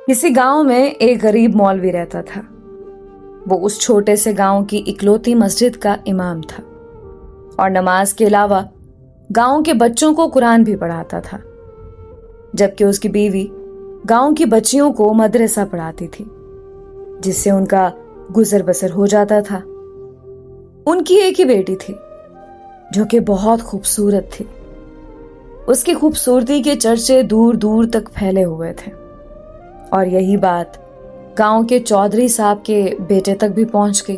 किसी गांव में एक गरीब मौलवी रहता था। वो उस छोटे से गांव की इकलौती मस्जिद का इमाम था और नमाज के अलावा गांव के बच्चों को कुरान भी पढ़ाता था, जबकि उसकी बीवी गांव की बच्चियों को मदरसा पढ़ाती थी, जिससे उनका गुजर बसर हो जाता था। उनकी एक ही बेटी थी जो कि बहुत खूबसूरत थी। उसकी खूबसूरती के चर्चे दूर दूर तक फैले हुए थे और यही बात गांव के चौधरी साहब के बेटे तक भी पहुंच गई।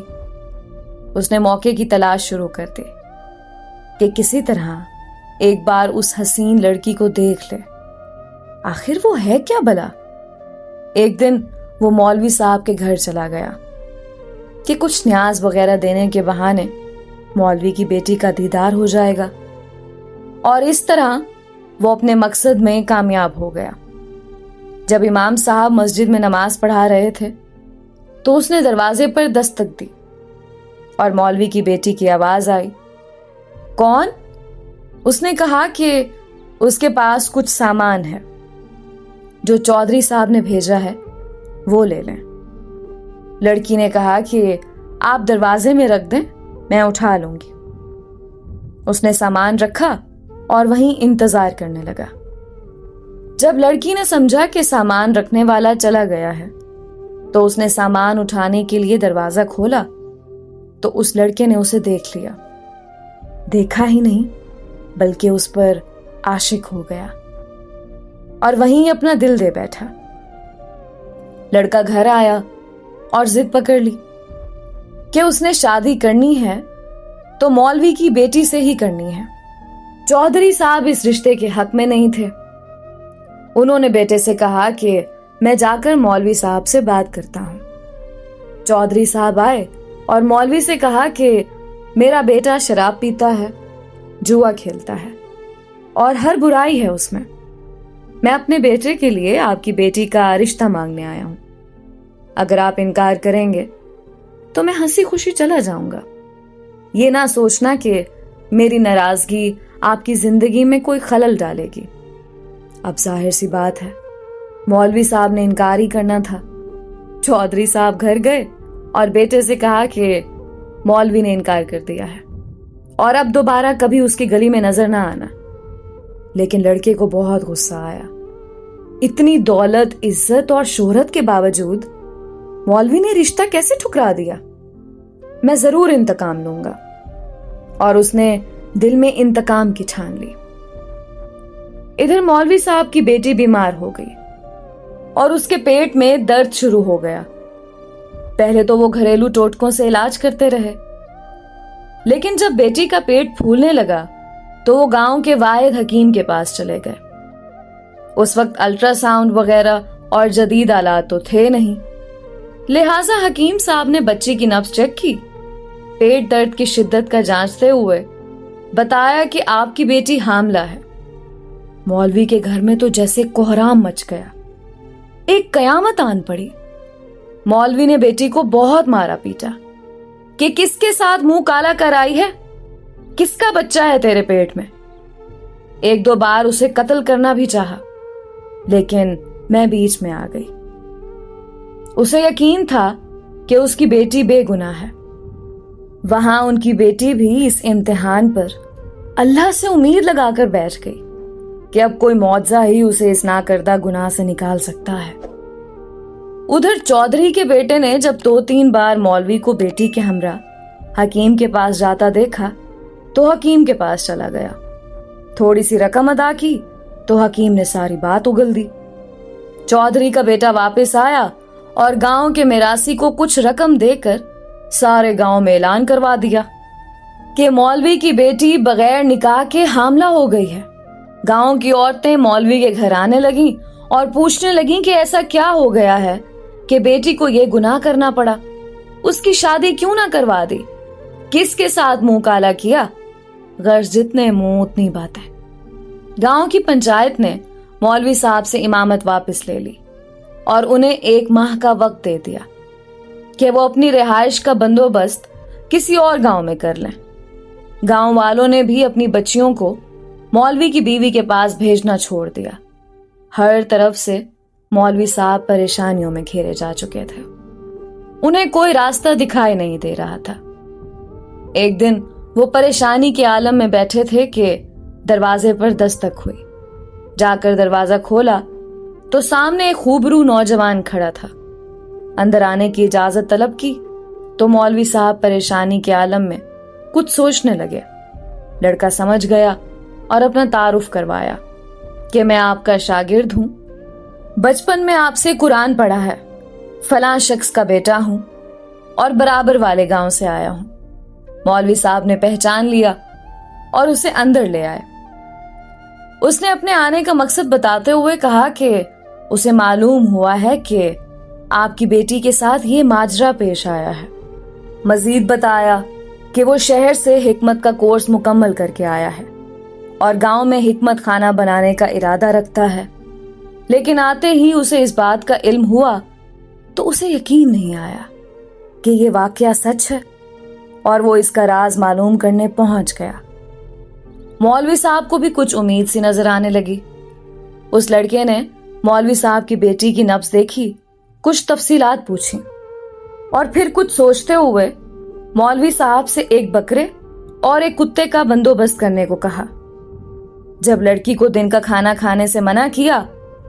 उसने मौके की तलाश शुरू कर दी कि किसी तरह एक बार उस हसीन लड़की को देख ले। आखिर वो है क्या भला? एक दिन वो मौलवी साहब के घर चला गया कि कुछ न्याज वगैरह देने के बहाने मौलवी की बेटी का दीदार हो जाएगा, और इस तरह वो अपने मकसद में कामयाब हो गया। जब इमाम साहब मस्जिद में नमाज पढ़ा रहे थे तो उसने दरवाजे पर दस्तक दी और मौलवी की बेटी की आवाज आई। कौन? उसने कहा कि उसके पास कुछ सामान है जो चौधरी साहब ने भेजा है, वो ले लें। लड़की ने कहा कि आप दरवाजे में रख दें, मैं उठा लूंगी। उसने सामान रखा और वहीं इंतजार करने लगा। जब लड़की ने समझा कि सामान रखने वाला चला गया है तो उसने सामान उठाने के लिए दरवाजा खोला तो उस लड़के ने उसे देख लिया। देखा ही नहीं बल्कि उस पर आशिक हो गया और वहीं अपना दिल दे बैठा। लड़का घर आया और जिद पकड़ ली कि उसने शादी करनी है तो मौलवी की बेटी से ही करनी है। चौधरी साहब इस रिश्ते के हक में नहीं थे। उन्होंने बेटे से कहा कि मैं जाकर मौलवी साहब से बात करता हूं। चौधरी साहब आए और मौलवी से कहा कि मेरा बेटा शराब पीता है, जुआ खेलता है और हर बुराई है उसमें। मैं अपने बेटे के लिए आपकी बेटी का रिश्ता मांगने आया हूं। अगर आप इनकार करेंगे तो मैं हंसी खुशी चला जाऊंगा। ये ना सोचना कि मेरी नाराजगी आपकी जिंदगी में कोई खलल डालेगी। अब जाहिर सी बात है, मौलवी साहब ने इनकार ही करना था। चौधरी साहब घर गए और बेटे से कहा कि मौलवी ने इनकार कर दिया है और अब दोबारा कभी उसकी गली में नजर ना आना। लेकिन लड़के को बहुत गुस्सा आया। इतनी दौलत, इज्जत और शोहरत के बावजूद मौलवी ने रिश्ता कैसे ठुकरा दिया? मैं जरूर इंतकाम लूंगा। और उसने दिल में इंतकाम की ठान ली। इधर मौलवी साहब की बेटी बीमार हो गई और उसके पेट में दर्द शुरू हो गया। पहले तो वो घरेलू टोटकों से इलाज करते रहे, लेकिन जब बेटी का पेट फूलने लगा तो वो गांव के वाहिद हकीम के पास चले गए। उस वक्त अल्ट्रासाउंड वगैरह और जदीद आलात तो थे नहीं, लिहाजा हकीम साहब ने बच्ची की नब्ज चेक की, पेट दर्द की शिद्दत का जांचते हुए बताया कि आपकी बेटी हामला है। मौलवी के घर में तो जैसे कोहराम मच गया, एक कयामत आन पड़ी। मौलवी ने बेटी को बहुत मारा पीटा कि किसके साथ मुंह काला कर आई है, किसका बच्चा है तेरे पेट में। एक दो बार उसे कत्ल करना भी चाहा, लेकिन मैं बीच में आ गई। उसे यकीन था कि उसकी बेटी बेगुनाह है। वहां उनकी बेटी भी इस इम्तिहान पर अल्लाह से उम्मीद लगाकर बैठ गई कि अब कोई मौजज़ा ही उसे इस नाकर्दा गुनाह से निकाल सकता है। उधर चौधरी के बेटे ने जब 2-3 बार मौलवी को बेटी के हमरा हकीम के पास जाता देखा तो हकीम के पास चला गया। थोड़ी सी रकम अदा की तो हकीम ने सारी बात उगल दी। चौधरी का बेटा वापस आया और गांव के मिरासी को कुछ रकम देकर सारे गांव में ऐलान करवा दिया कि मौलवी की बेटी बगैर निकाह के हामला हो गई है। गांव की औरतें मौलवी के घर आने लगीं और पूछने लगीं कि ऐसा क्या हो गया है कि बेटी को ये गुनाह करना पड़ा, उसकी शादी क्यों ना करवा दी, किसके साथ मुंह काला किया। गर्ज जितने मुंह उतनी बातें। गांव की पंचायत ने मौलवी साहब से इमामत वापस ले ली और उन्हें 1 माह का वक्त दे दिया कि वो अपनी रिहाइश का बंदोबस्त किसी और गांव में कर लें। गांव वालों ने भी अपनी बच्चियों को मौलवी की बीवी के पास भेजना छोड़ दिया। हर तरफ से मौलवी साहब परेशानियों में घेरे जा चुके थे। उन्हें कोई रास्ता दिखाई नहीं दे रहा था। एक दिन वो परेशानी के आलम में बैठे थे कि दरवाजे पर दस्तक हुई। जाकर दरवाजा खोला तो सामने एक खूबरू नौजवान खड़ा था। अंदर आने की इजाजत तलब की तो मौलवी साहब परेशानी के आलम में कुछ सोचने लगे। लड़का समझ गया और अपना तारुफ करवाया कि मैं आपका शागिर्द हूं, बचपन में आपसे कुरान पढ़ा है, फलां शख्स का बेटा हूं और बराबर वाले गांव से आया हूं। मौलवी साहब ने पहचान लिया और उसे अंदर ले आए। उसने अपने आने का मकसद बताते हुए कहा कि उसे मालूम हुआ है कि आपकी बेटी के साथ ये माजरा पेश आया है। मजीद बताया कि वो शहर से हिकमत का कोर्स मुकम्मल करके आया है और गांव में हिकमत खाना बनाने का इरादा रखता है, लेकिन आते ही उसे इस बात का इल्म हुआ तो उसे यकीन नहीं आया कि ये वाकया सच है और वो इसका राज मालूम करने पहुंच गया। मौलवी साहब को भी कुछ उम्मीद सी नजर आने लगी। उस लड़के ने मौलवी साहब की बेटी की नब्ज देखी, कुछ तफसीलात पूछी और फिर कुछ सोचते हुए मौलवी साहब से एक बकरे और एक कुत्ते का बंदोबस्त करने को कहा। जब लड़की को दिन का खाना खाने से मना किया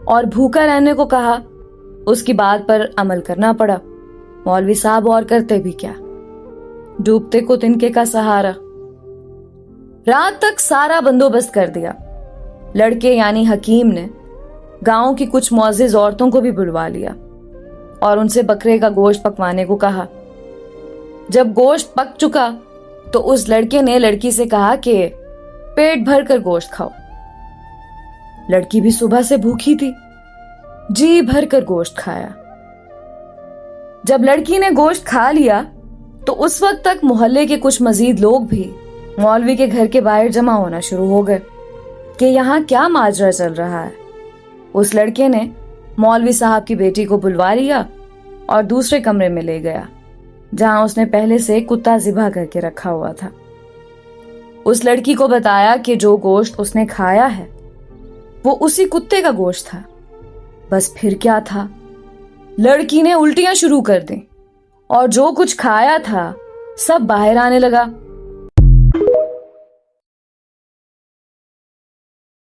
और भूखा रहने को कहा, उसकी बात पर अमल करना पड़ा। मौलवी साहब और करते भी क्या, डूबते को तिनके का सहारा। रात तक सारा बंदोबस्त कर दिया। लड़के यानी हकीम ने गांव की कुछ मुअज़्ज़िज़ औरतों को भी बुलवा लिया और उनसे बकरे का गोश्त पकवाने को कहा। जब गोश्त पक चुका तो उस लड़के ने लड़की से कहा कि पेट भर कर गोश्त खाओ। लड़की भी सुबह से भूखी थी, जी भर कर गोश्त खाया। जब लड़की ने गोश्त खा लिया तो उस वक्त तक मोहल्ले के कुछ मजीद लोग भी मौलवी के घर के बाहर जमा होना शुरू हो गए कि यहाँ क्या माजरा चल रहा है। उस लड़के ने मौलवी साहब की बेटी को बुलवा लिया और दूसरे कमरे में ले गया जहां उसने पहले से कुत्ता ज़िबा करके रखा हुआ था। उस लड़की को बताया कि जो गोश्त उसने खाया है वो उसी कुत्ते का गोश्त था। बस फिर क्या था, लड़की ने उल्टियां शुरू कर दी और जो कुछ खाया था सब बाहर आने लगा।